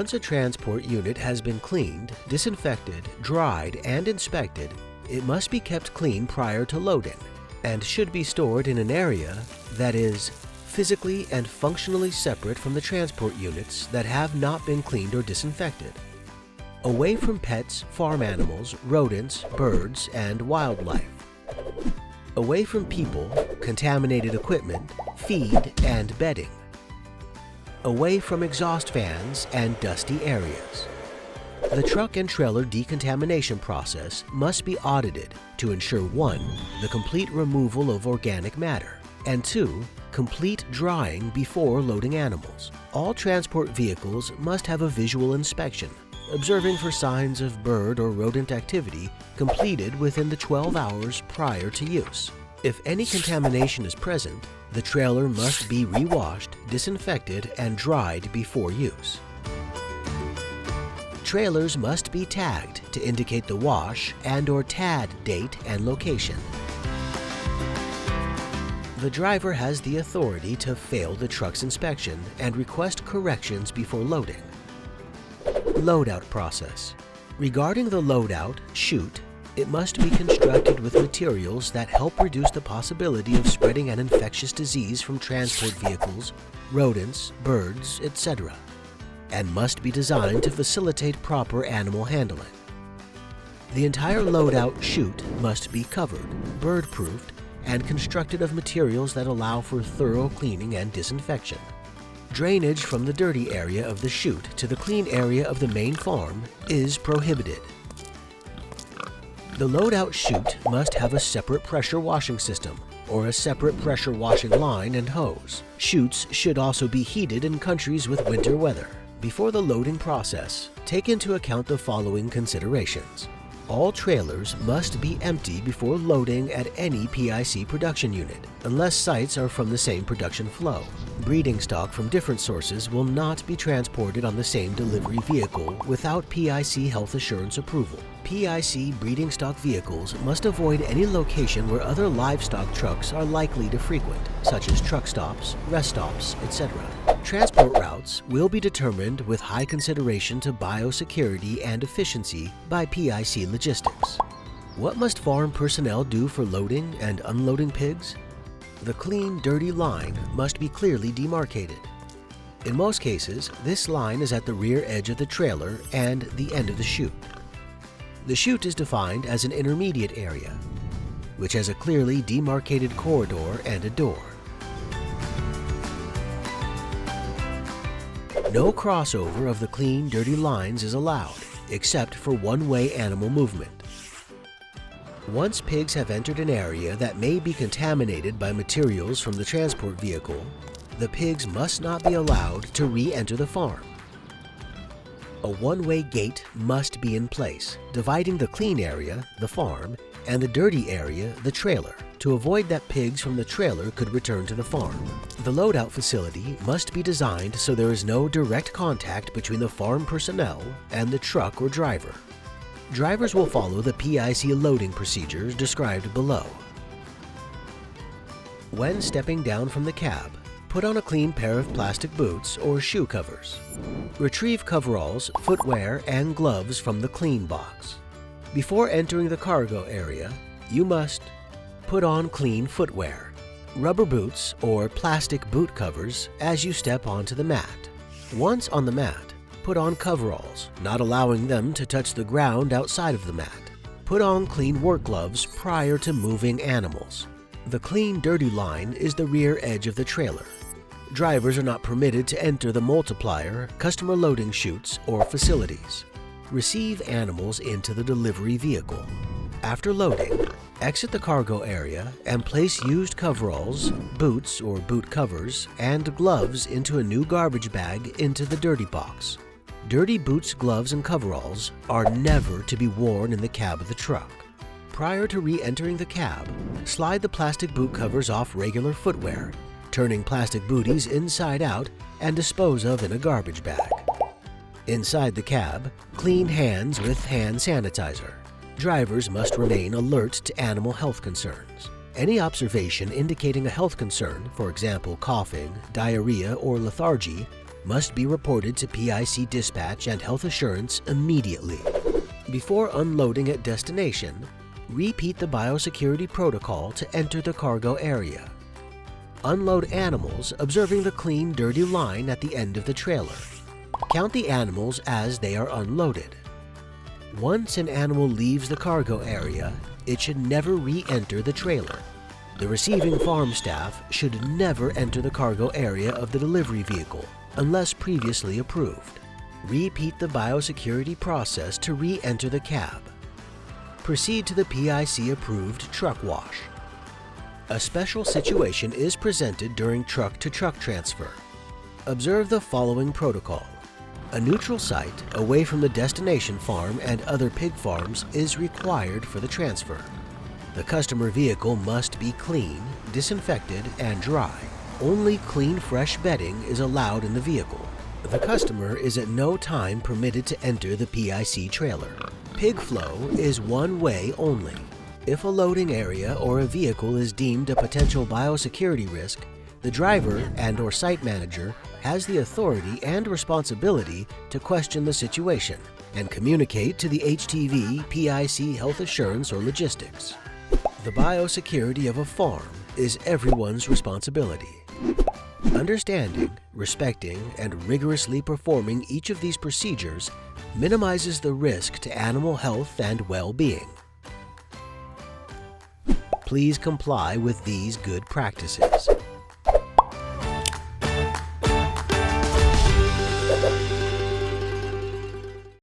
Once a transport unit has been cleaned, disinfected, dried, and inspected, it must be kept clean prior to loading and should be stored in an area that is physically and functionally separate from the transport units that have not been cleaned or disinfected. Away from pets, farm animals, rodents, birds, and wildlife. Away from people, contaminated equipment, feed, and bedding. Away from exhaust fans and dusty areas. The truck and trailer decontamination process must be audited to ensure 1. The complete removal of organic matter, and 2. Complete drying before loading animals. All transport vehicles must have a visual inspection, observing for signs of bird or rodent activity completed within the 12 hours prior to use. If any contamination is present, the trailer must be re-washed, disinfected, and dried before use. Trailers must be tagged to indicate the wash and/or TAD date and location. The driver has the authority to fail the truck's inspection and request corrections before loading. Loadout process. Regarding the loadout, chute, it must be constructed with materials that help reduce the possibility of spreading an infectious disease from transport vehicles, rodents, birds, etc., and must be designed to facilitate proper animal handling. The entire loadout chute must be covered, bird-proofed, and constructed of materials that allow for thorough cleaning and disinfection. Drainage from the dirty area of the chute to the clean area of the main farm is prohibited. The loadout chute must have a separate pressure washing system or a separate pressure washing line and hose. Chutes should also be heated in countries with winter weather. Before the loading process, take into account the following considerations. All trailers must be empty before loading at any PIC production unit, unless sites are from the same production flow. Breeding stock from different sources will not be transported on the same delivery vehicle without PIC health assurance approval. PIC breeding stock vehicles must avoid any location where other livestock trucks are likely to frequent, such as truck stops, rest stops, etc. Transport routes will be determined with high consideration to biosecurity and efficiency by PIC Logistics. What must farm personnel do for loading and unloading pigs? The clean, dirty line must be clearly demarcated. In most cases, this line is at the rear edge of the trailer and the end of the chute. The chute is defined as an intermediate area, which has a clearly demarcated corridor and a door. No crossover of the clean, dirty lines is allowed, except for one-way animal movement. Once pigs have entered an area that may be contaminated by materials from the transport vehicle, the pigs must not be allowed to re-enter the farm. A one-way gate must be in place, dividing the clean area, the farm, and the dirty area, the trailer, to avoid that pigs from the trailer could return to the farm. The loadout facility must be designed so there is no direct contact between the farm personnel and the truck or driver. Drivers will follow the PIC loading procedures described below. When stepping down from the cab, put on a clean pair of plastic boots or shoe covers. Retrieve coveralls, footwear, and gloves from the clean box. Before entering the cargo area, you must put on clean footwear, rubber boots or plastic boot covers as you step onto the mat. Once on the mat, put on coveralls, not allowing them to touch the ground outside of the mat. Put on clean work gloves prior to moving animals. The clean, dirty line is the rear edge of the trailer. Drivers are not permitted to enter the multiplier, customer loading chutes, or facilities. Receive animals into the delivery vehicle. After loading, exit the cargo area and place used coveralls, boots or boot covers, and gloves into a new garbage bag into the dirty box. Dirty boots, gloves, and coveralls are never to be worn in the cab of the truck. Prior to re-entering the cab, slide the plastic boot covers off regular footwear, turning plastic booties inside out and dispose of in a garbage bag. Inside the cab, clean hands with hand sanitizer. Drivers must remain alert to animal health concerns. Any observation indicating a health concern, for example coughing, diarrhea, or lethargy, must be reported to PIC Dispatch and Health Assurance immediately. Before unloading at destination, repeat the biosecurity protocol to enter the cargo area. Unload animals observing the clean, dirty line at the end of the trailer. Count the animals as they are unloaded. Once an animal leaves the cargo area, it should never re-enter the trailer. The receiving farm staff should never enter the cargo area of the delivery vehicle unless previously approved. Repeat the biosecurity process to re-enter the cab. Proceed to the PIC-approved truck wash. A special situation is presented during truck-to-truck transfer. Observe the following protocol. A neutral site away from the destination farm and other pig farms is required for the transfer. The customer vehicle must be clean, disinfected, and dry. Only clean, fresh bedding is allowed in the vehicle. The customer is at no time permitted to enter the PIC trailer. Pig flow is one way only. If a loading area or a vehicle is deemed a potential biosecurity risk, the driver and/or site manager has the authority and responsibility to question the situation and communicate to the HTV, PIC Health Assurance, or Logistics. The biosecurity of a farm is everyone's responsibility. Understanding, respecting, and rigorously performing each of these procedures minimizes the risk to animal health and well-being. Please comply with these good practices.